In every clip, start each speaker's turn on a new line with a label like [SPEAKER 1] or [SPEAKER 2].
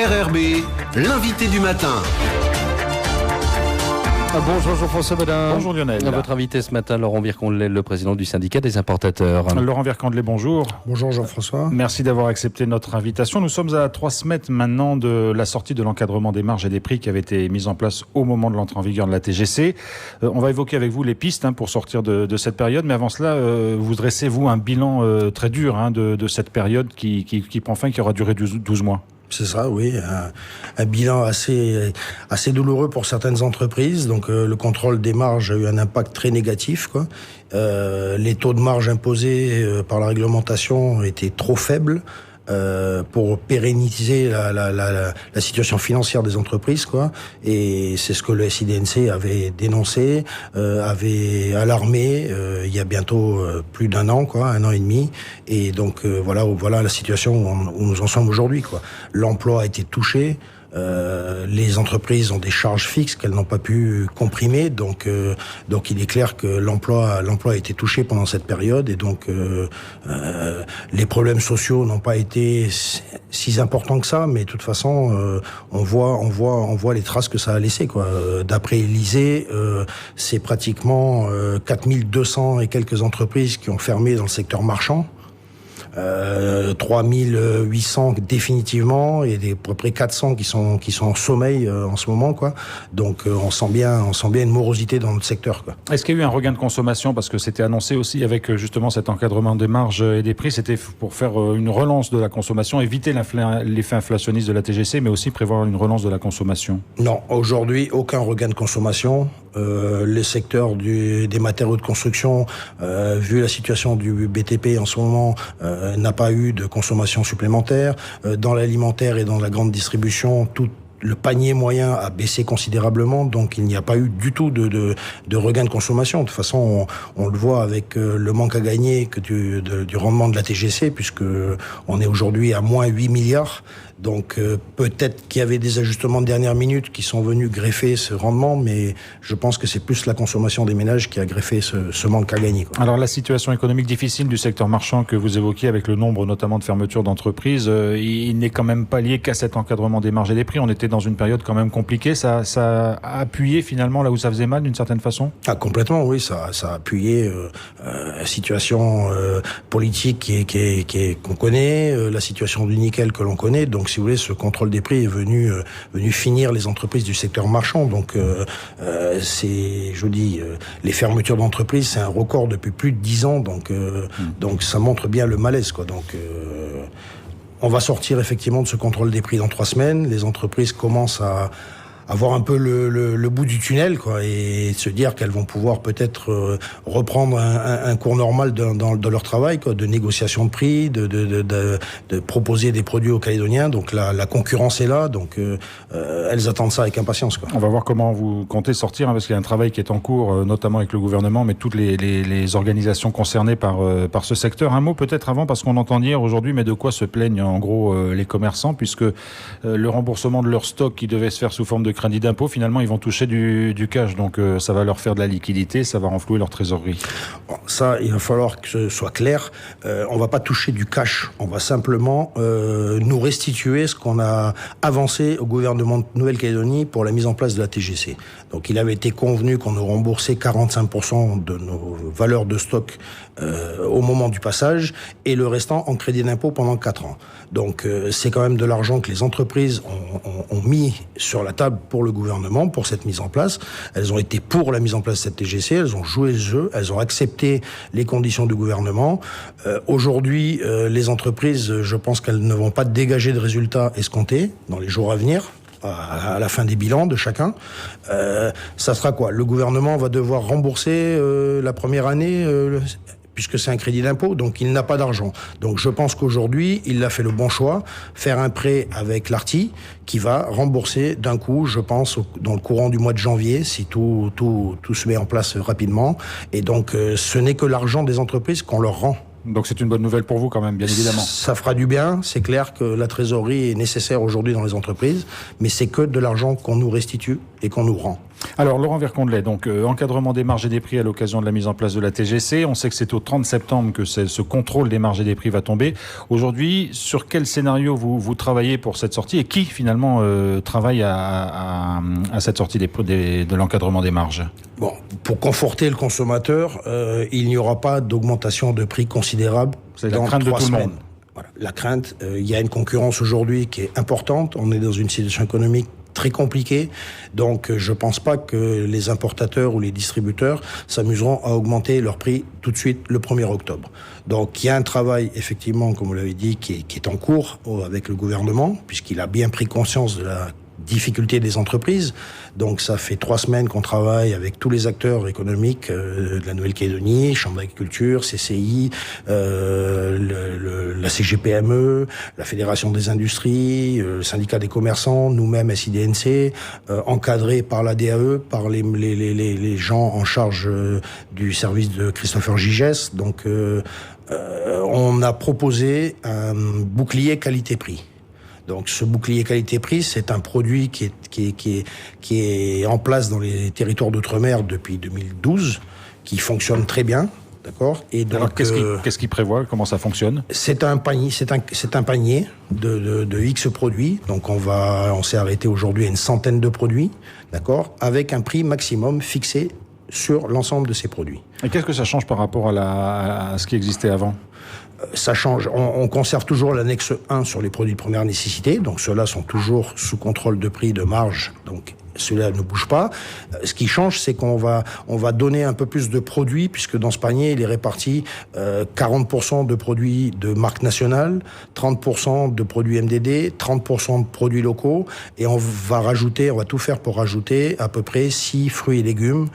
[SPEAKER 1] RRB, l'invité du matin.
[SPEAKER 2] Bonjour Jean-François Bodin.
[SPEAKER 3] Bonjour Lionel.
[SPEAKER 2] Votre invité ce matin, Laurent Vircondelet, le président du syndicat des importateurs.
[SPEAKER 3] Laurent Vircondelet, bonjour.
[SPEAKER 4] Bonjour Jean-François.
[SPEAKER 3] Merci d'avoir accepté notre invitation. Nous sommes à 3 semaines maintenant de la sortie de l'encadrement des marges et des prix qui avait été mise en place au moment de l'entrée en vigueur de la TGC. On va évoquer avec vous les pistes pour sortir de cette période, mais avant cela, vous dressez-vous un bilan très dur de cette période qui prend fin, qui aura duré 12 mois.
[SPEAKER 4] C'est ça, oui. Un bilan assez douloureux pour certaines entreprises. Donc, le contrôle des marges a eu un impact très négatif, quoi. Les taux de marge imposés par la réglementation étaient trop faibles pour pérenniser la situation financière des entreprises, quoi. Et c'est ce que le SIDNC avait dénoncé, avait alarmé il y a bientôt plus d'un an, quoi, 1 an et demi. Et donc voilà la situation où nous en sommes aujourd'hui, quoi. L'emploi a été touché. Les entreprises ont des charges fixes qu'elles n'ont pas pu comprimer, donc il est clair que l'emploi a été touché pendant cette période, et donc les problèmes sociaux n'ont pas été si importants que ça, mais de toute façon on voit les traces que ça a laissé, quoi. D'après l'Élysée, c'est pratiquement 4200 et quelques entreprises qui ont fermé dans le secteur marchand. 3800 définitivement, et à peu près 400 qui sont en sommeil en ce moment, quoi. Donc on sent bien une morosité dans notre secteur, quoi.
[SPEAKER 3] Est-ce qu'il y a eu un regain de consommation, parce que c'était annoncé aussi avec justement cet encadrement des marges et des prix, c'était pour faire une relance de la consommation, éviter l'effet inflationniste de la TGC, mais aussi prévoir une relance de la consommation? Non,
[SPEAKER 4] aujourd'hui aucun regain de consommation. Le secteur des matériaux de construction, vu la situation du BTP en ce moment, n'a pas eu de consommation supplémentaire. Dans l'alimentaire et dans la grande distribution, tout le panier moyen a baissé considérablement, donc il n'y a pas eu du tout de regain de consommation. De toute façon, on le voit avec le manque à gagner du rendement de la TGC, puisque on est aujourd'hui à moins 8 milliards. Donc peut-être qu'il y avait des ajustements de dernière minute qui sont venus greffer ce rendement, mais je pense que c'est plus la consommation des ménages qui a greffé ce manque à gagner, quoi.
[SPEAKER 3] Alors la situation économique difficile du secteur marchand que vous évoquiez, avec le nombre notamment de fermetures d'entreprises, il n'est quand même pas lié qu'à cet encadrement des marges et des prix. On était dans une période quand même compliquée. Ça a appuyé finalement là où ça faisait mal, d'une certaine façon?
[SPEAKER 4] Complètement, oui. Ça a appuyé la situation politique qu'on connaît, la situation du nickel que l'on connaît. Donc si vous voulez, ce contrôle des prix est venu finir les entreprises du secteur marchand. Donc les fermetures d'entreprises, c'est un record depuis plus de 10 ans. Donc ça montre bien le malaise, quoi. Donc on va sortir effectivement de ce contrôle des prix dans 3 semaines. Les entreprises commencent à voir un peu le bout du tunnel, quoi, et se dire qu'elles vont pouvoir peut-être reprendre un cours normal de leur travail, quoi, de négociation de prix, de proposer des produits aux Calédoniens. Donc la concurrence est là, donc elles attendent ça avec impatience, quoi.
[SPEAKER 3] On va voir comment vous comptez sortir, parce qu'il y a un travail qui est en cours, notamment avec le gouvernement, mais toutes les organisations concernées par ce secteur. Un mot peut-être avant, parce qu'on entend dire aujourd'hui, mais de quoi se plaignent en gros les commerçants, puisque le remboursement de leur stock qui devait se faire sous forme de crédit d'impôt, finalement ils vont toucher du cash, donc ça va leur faire de la liquidité, ça va renflouer leur trésorerie.
[SPEAKER 4] Bon, ça, il va falloir que ce soit clair. On va pas toucher du cash, on va simplement nous restituer ce qu'on a avancé au gouvernement de Nouvelle-Calédonie pour la mise en place de la TGC. Donc il avait été convenu qu'on nous remboursait 45% de nos valeurs de stock au moment du passage, et le restant en crédit d'impôt pendant 4 ans. Donc c'est quand même de l'argent que les entreprises ont mis sur la table pour le gouvernement, pour cette mise en place. Elles ont été pour la mise en place de cette TGC, elles ont joué le jeu, elles ont accepté les conditions du gouvernement. Aujourd'hui, les entreprises, je pense qu'elles ne vont pas dégager de résultats escomptés dans les jours à venir, à la fin des bilans de chacun. Ça sera quoi? Le gouvernement va devoir rembourser la première année, puisque c'est un crédit d'impôt, donc il n'a pas d'argent. Donc je pense qu'aujourd'hui, il a fait le bon choix, faire un prêt avec l'ARTI, qui va rembourser d'un coup, je pense, dans le courant du mois de janvier, si tout se met en place rapidement. Et donc ce n'est que l'argent des entreprises qu'on leur rend.
[SPEAKER 3] Donc c'est une bonne nouvelle pour vous quand même, bien évidemment.
[SPEAKER 4] Ça fera du bien, c'est clair que la trésorerie est nécessaire aujourd'hui dans les entreprises, mais c'est que de l'argent qu'on nous restitue et qu'on nous rend.
[SPEAKER 3] Alors, Laurent Vercondelet, donc encadrement des marges et des prix à l'occasion de la mise en place de la TGC. On sait que c'est au 30 septembre que ce contrôle des marges et des prix va tomber. Aujourd'hui, sur quel scénario vous travaillez pour cette sortie et qui finalement travaille à cette sortie de l'encadrement des marges?
[SPEAKER 4] Bon, pour conforter le consommateur, il n'y aura pas d'augmentation de prix considérable.
[SPEAKER 3] C'est la crainte de tout le monde.
[SPEAKER 4] Voilà, la crainte, il y a une concurrence aujourd'hui qui est importante. On est dans une situation économique très compliqué, donc je pense pas que les importateurs ou les distributeurs s'amuseront à augmenter leur prix tout de suite le 1er octobre. Donc il y a un travail effectivement, comme vous l'avez dit, qui est en cours avec le gouvernement, puisqu'il a bien pris conscience de la difficulté des entreprises. Donc ça fait 3 semaines qu'on travaille avec tous les acteurs économiques de la Nouvelle-Calédonie, Chambre d'agriculture, CCI, la CGPME, la Fédération des industries, le syndicat des commerçants, nous-mêmes SIDNC, encadrés par la DAE, par les gens en charge du service de Christopher Gigès. Donc on a proposé un bouclier qualité-prix. Donc ce bouclier qualité-prix, c'est un produit qui est en place dans les territoires d'outre-mer depuis 2012, qui fonctionne très bien, d'accord. Et donc,
[SPEAKER 3] alors qu'est-ce qu'il prévoit? Comment ça fonctionne?
[SPEAKER 4] C'est un panier, de X produits. Donc on s'est arrêté aujourd'hui à une centaine de produits, d'accord, avec un prix maximum fixé sur l'ensemble de ces produits.
[SPEAKER 3] Et qu'est-ce que ça change par rapport à ce qui existait avant?
[SPEAKER 4] Ça change. On conserve toujours l'annexe 1 sur les produits de première nécessité. Donc ceux-là sont toujours sous contrôle de prix, de marge. Donc ceux-là ne bougent pas. Ce qui change, c'est qu'on va donner un peu plus de produits, puisque dans ce panier, il est réparti 40% de produits de marque nationale, 30% de produits MDD, 30% de produits locaux, et on va tout faire pour rajouter à peu près 6 fruits et légumes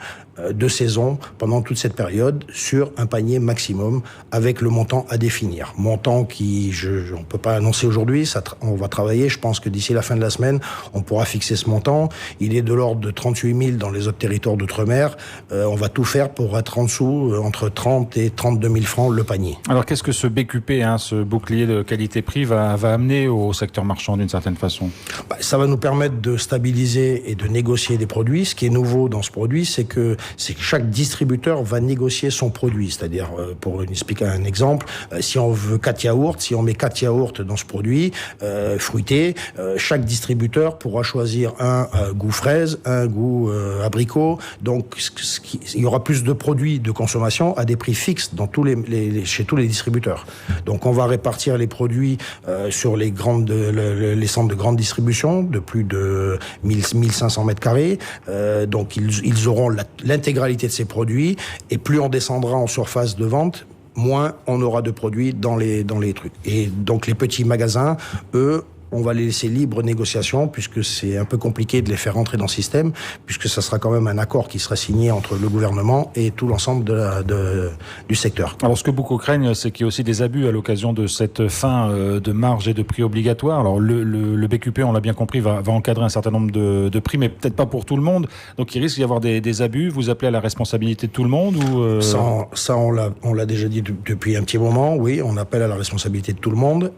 [SPEAKER 4] de saison pendant toute cette période sur un panier maximum avec le montant à définir. Montant on peut pas annoncer aujourd'hui, on va travailler, je pense que d'ici la fin de la semaine, on pourra fixer ce montant. Il est de l'ordre de 38 000 dans les autres territoires d'outre-mer. On va tout faire pour être en dessous, entre 30 et 32 000 francs le panier.
[SPEAKER 3] Alors qu'est-ce que ce BQP, ce bouclier de qualité-prix, va amener au secteur marchand d'une certaine façon?
[SPEAKER 4] Ça va nous permettre de stabiliser et de négocier des produits. Ce qui est nouveau dans ce produit, c'est que chaque distributeur va négocier son produit. C'est-à-dire, pour expliquer un exemple, si on veut 4 yaourts, si on met 4 yaourts dans ce produit fruité, chaque distributeur pourra choisir un goût fraise, un goût abricot. Donc, il y aura plus de produits de consommation à des prix fixes chez tous les distributeurs. Donc, on va répartir les produits sur les centres de grande distribution de plus de 1500 mètres carrés. Donc, ils auront l'intégralité de ces produits, et plus on descendra en surface de vente, moins on aura de produits dans les trucs. Et donc les petits magasins, eux, on va les laisser libre négociation, puisque c'est un peu compliqué de les faire rentrer dans le système, puisque ça sera quand même un accord qui sera signé entre le gouvernement et tout l'ensemble du secteur.
[SPEAKER 3] Alors ce que beaucoup craignent, c'est qu'il y a aussi des abus à l'occasion de cette fin de marge et de prix obligatoires. Alors le BQP, on l'a bien compris, va encadrer un certain nombre de prix, mais peut-être pas pour tout le monde. Donc il risque d'y avoir des abus. Vous appelez à la responsabilité de tout le monde ou
[SPEAKER 4] Ça, on l'a déjà dit depuis un petit moment. Oui, on appelle à la responsabilité de tout le monde.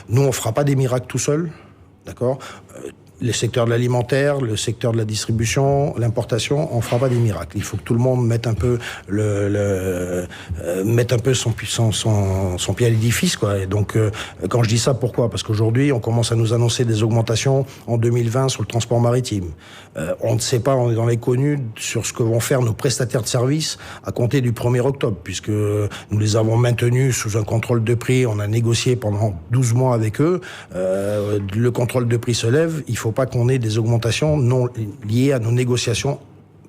[SPEAKER 4] Nous, on fera pas des miracles tout seul, d'accord. Le secteur de l'alimentaire, le secteur de la distribution, l'importation, on fera pas des miracles. Il faut que tout le monde mette un peu son pied à l'édifice, quoi. Et donc, quand je dis ça, pourquoi? Parce qu'aujourd'hui, on commence à nous annoncer des augmentations en 2020 sur le transport maritime. On ne sait pas, on est dans l'inconnu sur ce que vont faire nos prestataires de services à compter du 1er octobre, puisque nous les avons maintenus sous un contrôle de prix. On a négocié pendant 12 mois avec eux. Le contrôle de prix se lève. Il faut pas qu'on ait des augmentations non liées à nos négociations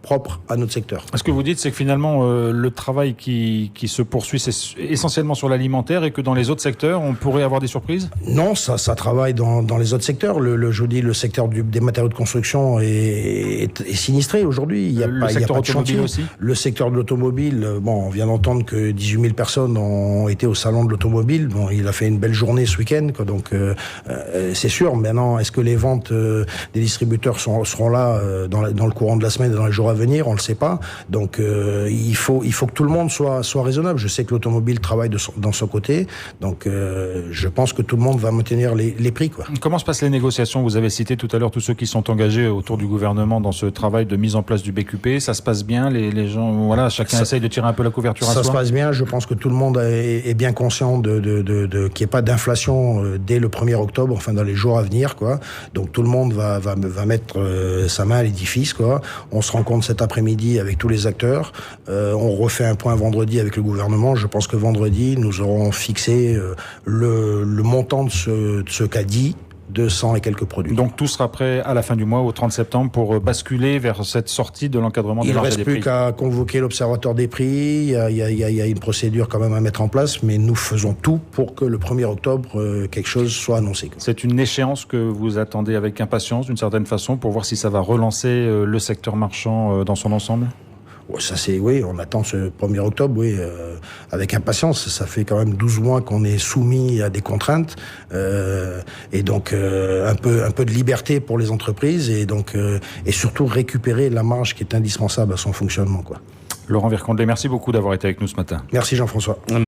[SPEAKER 4] propre à notre secteur.
[SPEAKER 3] Ce que vous dites, c'est que finalement, le travail qui se poursuit, c'est essentiellement sur l'alimentaire, et que dans les autres secteurs, on pourrait avoir des surprises? Non,
[SPEAKER 4] ça travaille dans les autres secteurs. Je vous dis, le secteur des matériaux de construction est sinistré aujourd'hui. Il y a
[SPEAKER 3] le secteur automobile aussi.
[SPEAKER 4] Le secteur de l'automobile, on vient d'entendre que 18 000 personnes ont été au salon de l'automobile. Bon, il a fait une belle journée ce week-end, quoi, donc c'est sûr. Maintenant, est-ce que les ventes des distributeurs seront là dans le courant de la semaine et dans les jours va venir, on le sait pas. Donc il faut que tout le monde soit raisonnable. Je sais que l'automobile travaille dans son côté, donc je pense que tout le monde va maintenir les prix, quoi.
[SPEAKER 3] Comment se passent les négociations? Vous avez cité tout à l'heure tous ceux qui sont engagés autour du gouvernement dans ce travail de mise en place du BQP. Ça se passe bien, les gens, voilà, chacun essaye de tirer un peu la couverture à soi.
[SPEAKER 4] Ça se passe bien. Je pense que tout le monde est bien conscient qu'il n'y ait pas d'inflation dès le 1er octobre, enfin dans les jours à venir, quoi. Donc tout le monde va mettre sa main à l'édifice, quoi. On se rencontre cet après-midi avec tous les acteurs. On refait un point vendredi avec le gouvernement. Je pense que vendredi, nous aurons fixé le montant de ce qu'a dit 200 et quelques produits.
[SPEAKER 3] Donc tout sera prêt à la fin du mois, au 30 septembre, pour basculer vers cette sortie de l'encadrement des marges et des prix.
[SPEAKER 4] Il ne reste plus qu'à convoquer l'observatoire des prix. Il y a une procédure quand même à mettre en place, mais nous faisons tout pour que le 1er octobre, quelque chose soit annoncé.
[SPEAKER 3] C'est une échéance que vous attendez avec impatience, d'une certaine façon, pour voir si ça va relancer le secteur marchand dans son ensemble?
[SPEAKER 4] Oui, on attend ce 1er octobre, oui, avec impatience. Ça fait quand même 12 mois qu'on est soumis à des contraintes, et donc un peu de liberté pour les entreprises, et surtout récupérer la marge qui est indispensable à son fonctionnement, quoi.
[SPEAKER 3] Laurent Vircondlet, merci beaucoup d'avoir été avec nous ce matin.
[SPEAKER 4] Merci Jean-François.